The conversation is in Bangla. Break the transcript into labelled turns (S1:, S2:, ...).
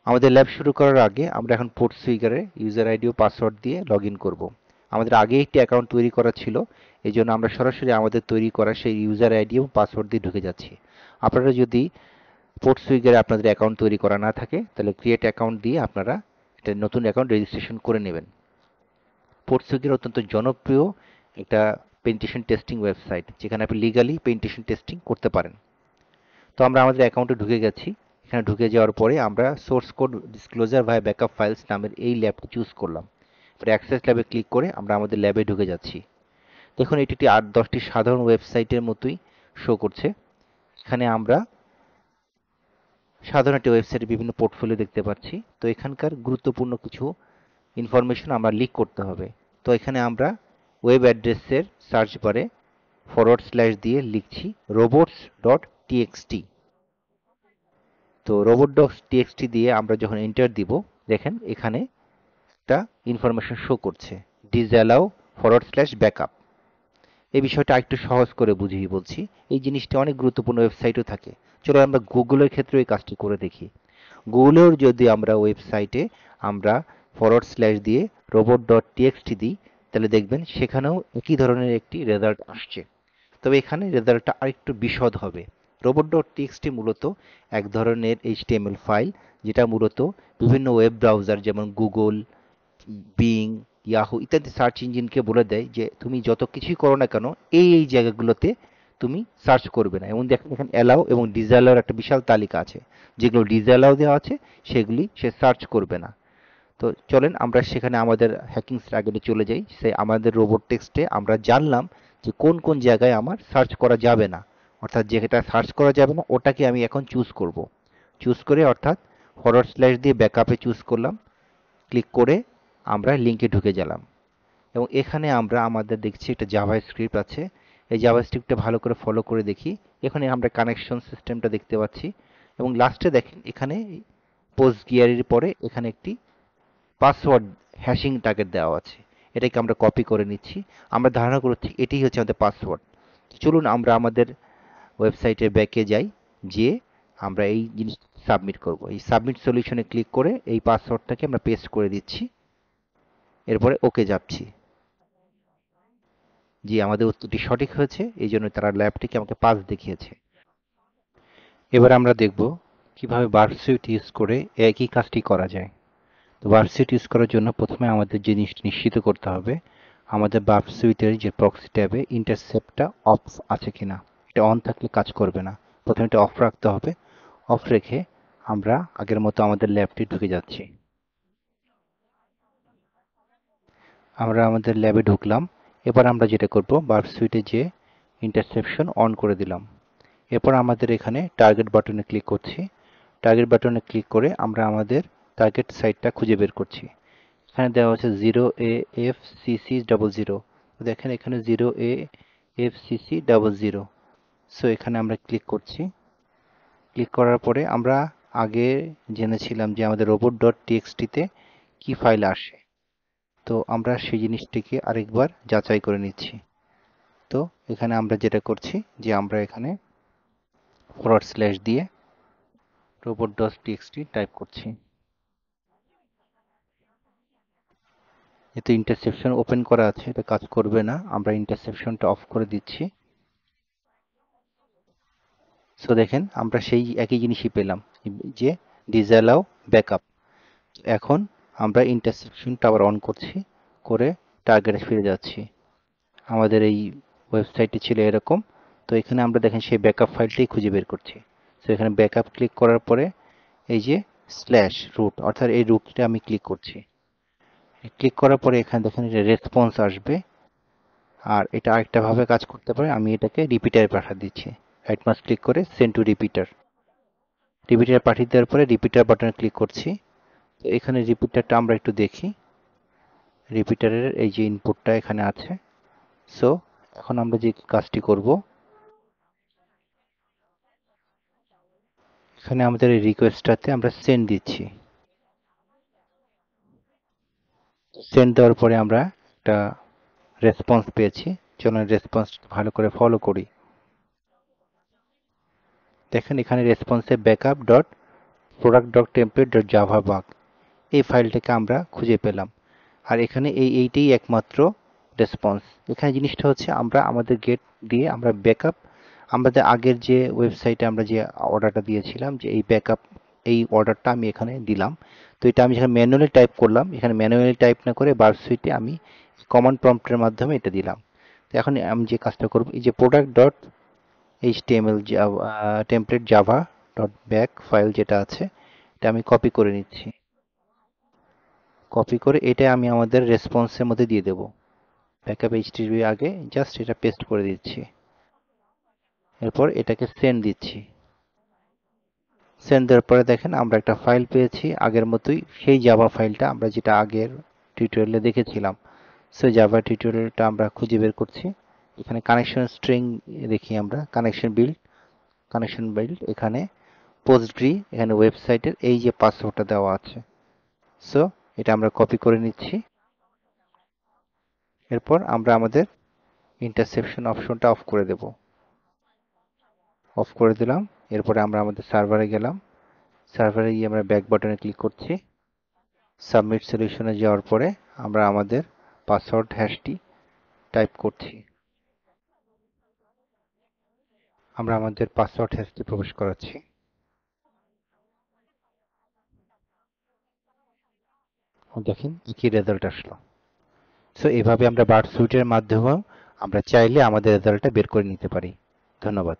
S1: আমাদের ল্যাব শুরু করার আগে আমরা এখন পোর্টসুইগারে ইউজার আইডি ও পাসওয়ার্ড দিয়ে লগ ইন করবো। আমাদের আগে একটি অ্যাকাউন্ট তৈরি করা ছিল, এই জন্য আমরা সরাসরি আমাদের তৈরি করা সেই ইউজার আইডি এবং পাসওয়ার্ড দিয়ে ঢুকে যাচ্ছি। আপনারা যদি পোর্টসুইগারে আপনাদের অ্যাকাউন্ট তৈরি করা না থাকে তাহলে ক্রিয়েট অ্যাকাউন্ট দিয়ে আপনারা একটা নতুন অ্যাকাউন্ট রেজিস্ট্রেশন করে নেবেন। পোর্টসুইগার অত্যন্ত জনপ্রিয় একটা পেনিট্রেশন টেস্টিং ওয়েবসাইট, যেখানে আপনি লিগালি পেনিট্রেশন টেস্টিং করতে পারেন। তো আমরা আমাদের অ্যাকাউন্টে ঢুকে গেছি। এখানে ঢুকে যাওয়ার পরে আমরা সোর্স কোড ডিসক্লোজার ভাই ব্যাকআপ ফাইলস নামের এই ল্যাবটি চুজ করলাম। এরপরে অ্যাক্সেস ল্যাবে ক্লিক করে আমরা আমাদের ল্যাবে ঢুকে যাচ্ছি। দেখুন এটি একটি 8-10টি সাধারণ ওয়েবসাইটের মতোই শো করছে। এখানে আমরা সাধারণ একটি ওয়েবসাইটে বিভিন্ন পোর্টফোলিও দেখতে পাচ্ছি। তো এখানকার গুরুত্বপূর্ণ কিছু ইনফরমেশন আমরা লিক করতে হবে। তো এখানে আমরা ওয়েব অ্যাড্রেসের সার্চ বারে ফরওয়ার্ড / দিয়ে লিখছি robots.txt। তো robots.txt দিয়ে আমরা যখন এন্টার দিব, দেখেন এখানে একটা ইনফরমেশন শো করছে, disallow /backup। এই বিষয়টা আরেকটু সহজ করে বুঝিয়ে বলছি। এই জিনিসটা অনেক গুরুত্বপূর্ণ ওয়েবসাইটও থাকে। চলো আমরা গুগলের ক্ষেত্রে এই কাজটি করে দেখি। গুগলের যদি আমরা ওয়েবসাইটে আমরা / দিয়ে robot.txt দিই, তাহলে দেখবেন সেখানেও একই ধরনের একটি রেজাল্ট আসছে। তবে এখানে রেজাল্টটা আরেকটু বিশদ হবে। robot.txt মূলত এক ধরনের HTML ফাইল, যেটা মূলত বিভিন্ন ওয়েব ব্রাউজার যেমন গুগল, বিং, ইয়াহু ইত্যাদি সার্চ ইঞ্জিনকে বলে দেয় যে তুমি যত কিছুই করো না কেন এই জায়গাগুলোতে তুমি সার্চ করবে না। এবং দেখেন এখানে অ্যালাউ এবং ডিসঅ্যালাউর একটা বিশাল তালিকা আছে। যেগুলো ডিসঅ্যালাউ দেওয়া আছে সেগুলি সে সার্চ করবে না। তো চলেন আমরা সেখানে আমাদের হ্যাকিং স্ট্র্যাটেজি চলে যাই। সে আমাদের রোবট টেক্সটে আমরা জানলাম যে কোন কোন জায়গায় আমার সার্চ করা যাবে না, অর্থাৎ যেটা সার্চ করা যাবে না ওটাকে আমি এখন চুজ করব। চুজ করে অর্থাৎ / দিয়ে ব্যাকআপে চুজ করলাম। ক্লিক করে আমরা লিঙ্কে ঢুকে গেলাম এবং এখানে আমরা আমাদের দেখছি একটা জাভা স্ক্রিপ্ট আছে। এই জাভা স্ক্রিপ্টটা ভালো করে ফলো করে দেখি। এখানে আমরা কানেকশন সিস্টেমটা দেখতে পাচ্ছি এবং লাস্টে দেখেন এখানে পোস্ট গিয়ারের পরে এখানে একটি পাসওয়ার্ড হ্যাশিং টার্গেট দেওয়া আছে। এটাকে আমরা কপি করে নিচ্ছি। আমরা ধারণা করছি এটাই হচ্ছে আমাদের পাসওয়ার্ড। চলুন আমরা আমাদের ওয়েবসাইটের ব্যাকে যাই, যে আমরা এই জিনিস সাবমিট করব। এই সাবমিট সলিউশনে ক্লিক করে এই পাসওয়ার্ডটাকে আমরা পেস্ট করে দিচ্ছি, এরপরে ওকে যাচ্ছি। জি, আমাদের উত্তরটি সঠিক হয়েছে, এই জন্য তারা ল্যাবটিকে আমাকে পাস দেখিয়েছে। এবার আমরা দেখব কিভাবে বার্বসুইট ইউজ করে একই কাজটি করা যায়। তো বার্বসুইট ইউজ করার জন্য প্রথমে আমাদের জিনিসটি নিশ্চিত করতে হবে আমাদের বার্বসুইটের যে প্রক্সি ট্যাবে ইন্টারসেপ্টটা অফ আছে কিনা। এটা অন থাকলে কাজ করবে না, প্রথমে এটা অফ রাখতে হবে। অফ রেখে আমরা আগের মতো আমাদের ল্যাবটি ঢুকে যাচ্ছি। আমরা আমাদের ল্যাবে ঢুকলাম। এবার আমরা যেটা করব, বার্বসুইটে যে ইন্টারসেপশন অন করে দিলাম। এরপর আমাদের এখানে টার্গেট বাটনে ক্লিক করছি। টার্গেট বাটনে ক্লিক করে আমরা আমাদের টার্গেট সাইটটা খুঁজে বের করছি। এখানে দেওয়া আছে 0AFCC00। দেখেন এখানে 0AFCC00। সো এখানে আমরা ক্লিক করছি। ক্লিক করার পরে আমরা আগে জেনেছিলাম যে আমাদের robot.txt-তে কি ফাইল আসে। তো আমরা সেই জিনিসটিকে আরেকবার যাচাই করে নিচ্ছি। তো এখানে আমরা যেটা করছি যে আমরা এখানে / দিয়ে robot.txt টাইপ করছি। এতে ইন্টারসেপশন ওপেন করা আছে, এটা কাজ করবে না, আমরা ইন্টারসেপশনটা অফ করে দিচ্ছি। সো দেখেন আমরা সেই একই জিনিসই পেলাম, যে ডিসঅ্যালাউ ব্যাকআপ। এখন আমরা ইন্টারসেপশনটা আবার অন করছি, করে টার্গেটে ফিরে যাচ্ছি। আমাদের এই ওয়েবসাইটটি ছিল এরকম। তো এখানে আমরা দেখেন সেই ব্যাকআপ ফাইলটাই খুঁজে বের করছি। তো এখানে ব্যাকআপ ক্লিক করার পরে এই যে /root, অর্থাৎ এই রুটটা আমি ক্লিক করছি। ক্লিক করার পরে এখানে দেখেন রেসপন্স আসবে। আর এটা আরেকটা ভাবে কাজ করতে পারে, আমি এটাকে রিপিটারে পাঠিয়ে দিচ্ছি। রাইট মাউস ক্লিক করে সেন্ড টু রিপিটার। রিপিটার পাঠিয়ে দেওয়ার পরে রিপিটার বাটনে ক্লিক করছি। তো এখানে রিপিটারটা আমরা একটু দেখি। রিপিটারের এই যে ইনপুটটা এখানে আছে। সো এখন আমরা যে কাজটি করব, এখানে আমাদের এই রিকোয়েস্টটাতে আমরা সেন্ড দিচ্ছি। সেন্ড দেওয়ার পরে আমরা একটা রেসপন্স পেয়েছি। চলুন রেসপন্স ভালো করে ফলো করি। দেখেন এখানে রেসপন্সে ব্যাকআপ ডট product.template.java bug এই ফাইলটাকে আমরা খুঁজে পেলাম। আর এখানে এইটাই একমাত্র রেসপন্স। এখানে জিনিসটা হচ্ছে আমরা আমাদের গেট দিয়ে আমরা ব্যাকআপ, আমাদের আগের যে ওয়েবসাইটে আমরা যে অর্ডারটা দিয়েছিলাম যে এই অর্ডারটা আমি এখানে দিলাম। তো এটা আমি যেখানে ম্যানুয়ালি টাইপ করলাম, এখানে ম্যানুয়ালি টাইপ না করে বার্ব সুইটে আমি কমান্ড প্রম্পটের মাধ্যমে এটা দিলাম। তো এখন আমি যে কাজটা করব, এই যে product dot HTML template Java dot back file যেটা আছে এটা আমি কপি করে নিচ্ছি। কপি করে এটা আমি আমাদের রেসপন্সের মধ্যে দিয়ে দেব। ব্যাকআপ এইচটিটিপি আগে জাস্ট এটা পেস্ট করে দিচ্ছি। এরপর এটাকে সেন্ড দিচ্ছি। সেন্ড দেওয়ার পরে দেখেন আমরা একটা ফাইল পেয়েছি আগের মতোই, সেই জাভা ফাইলটা আমরা যেটা আগের টিউটোরিয়ালে দেখেছিলাম। সো জাভা টিউটোরিয়ালটা আমরা খুঁজে বের করছি। এখানে কানেকশন স্ট্রিং দেখি আমরা, কানেকশন বিল্ড এখানে পোস্টগ্রি, এখানে ওয়েবসাইটের এই যে পাসওয়ার্ডটা দেওয়া আছে। সো এটা আমরা কপি করে নিচ্ছি। এরপর আমরা আমাদের ইন্টারসেপশন অপশনটা অফ করে দেব। অফ করে দিলাম। এরপরে আমরা আমাদের সার্ভারে গেলাম। সার্ভারে গিয়ে আমরা ব্যাক বাটনে ক্লিক করছি। সাবমিট সলিউশনে যাওয়ার পরে আমরা আমাদের পাসওয়ার্ড হ্যাশটি টাইপ করছি। আমরা আমাদের পাসওয়ার্ড হ্যাশটি প্রবেশ করাচ্ছি। দেখেন কি রেজাল্ট আসলো। সো এভাবে আমরা বার্ড সুইটের মাধ্যমেও আমরা চাইলে আমাদের রেজাল্টটা বের করে নিতে পারি। ধন্যবাদ।